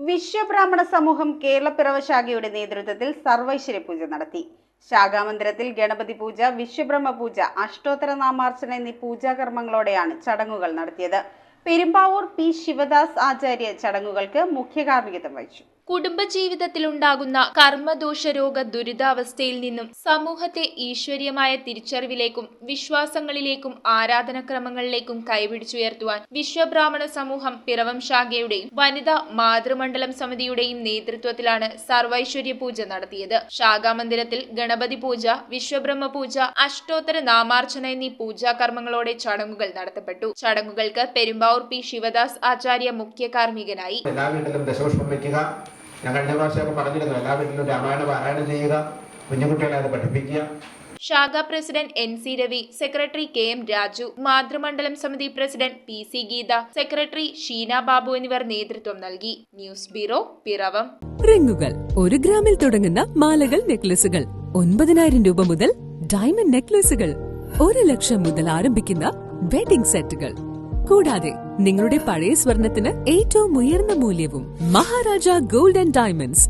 വിശ്വബ്രാഹ്മണ സമൂഹം കേരളപ്പിറവ ശാഖയുടെ നേതൃത്വത്തിൽ സർവൈശ്വര്യ പൂജ നടത്തി. ശാഖാമന്ദിരത്തിൽ ഗണപതി പൂജ, വിശ്വബ്രഹ്മ പൂജ, അഷ്ടോത്തര നാമാർച്ചന എന്നീ പൂജാകർമ്മങ്ങളോടെയാണ് ചടങ്ങുകൾ നടത്തിയത്. പെരുമ്പാവൂർ പി ശിവദാസ് ആചാര്യ ചടങ്ങുകൾക്ക് മുഖ്യ കാർമ്മികത്വം വഹിച്ചു. കുടുംബജീവിതത്തിലുണ്ടാകുന്ന കർമ്മദോഷരോഗ ദുരിതാവസ്ഥയിൽ നിന്നും സമൂഹത്തെ ഈശ്വരീയമായ തിരിച്ചറിവിലേക്കും വിശ്വാസങ്ങളിലേക്കും ആരാധനാക്രമങ്ങളിലേക്കും കൈപിടിച്ചുയർത്തുവാൻ വിശ്വബ്രാഹ്മണ സമൂഹം പിറവം ശാഖയുടെയും വനിതാ മാതൃമണ്ഡലം സമിതിയുടെയും നേതൃത്വത്തിലാണ് സർവൈശ്വര്യ പൂജ നടത്തിയത്. ശാഖാമന്ദിരത്തിൽ ഗണപതി പൂജ, വിശ്വബ്രഹ്മ പൂജ, അഷ്ടോത്തര നാമാർച്ചന എന്നീ പൂജാകർമ്മങ്ങളോടെ ചടങ്ങുകൾ നടത്തപ്പെട്ടു. ചടങ്ങുകൾക്ക് പെരുമ്പാവൂർ പി ശിവദാസ് ആചാര്യ മുഖ്യ കാർമ്മികനായി. ഞങ്ങളുടെ ഭാഷയൊക്കെ പറഞ്ഞിരുന്നു, എല്ലാ വീട്ടിലും രാമായണ പാരായണം ചെയ്യുക, കുഞ്ഞുകുട്ടികളെ അത് പഠിപ്പിക്കുക. ശാഖാ president NC Ravi, secretary KM Raju, മാതൃമണ്ഡലം സമിതി president PC Geetha, secretary Sheena Babu എന്നിവർ നേതൃത്വം നൽകി. News bureau, Piravam. റിങ്ങുകൾ 1 ഗ്രാമിൽ തുടങ്ങുന്ന മാലകൾ, നെക്ലസുകൾ 9,000 രൂപ മുതൽ ഡയമണ്ട് നെക്ലസുകൾ 1 ലക്ഷം മുതൽ ആരംഭിക്കുന്ന വെഡിംഗ് സെറ്റുകൾ, കൂടാതെ നിങ്ങളുടെ പഴയ സ്വർണത്തിന് ഏറ്റവും ഉയർന്ന മൂല്യവും. Maharaja gold and diamonds,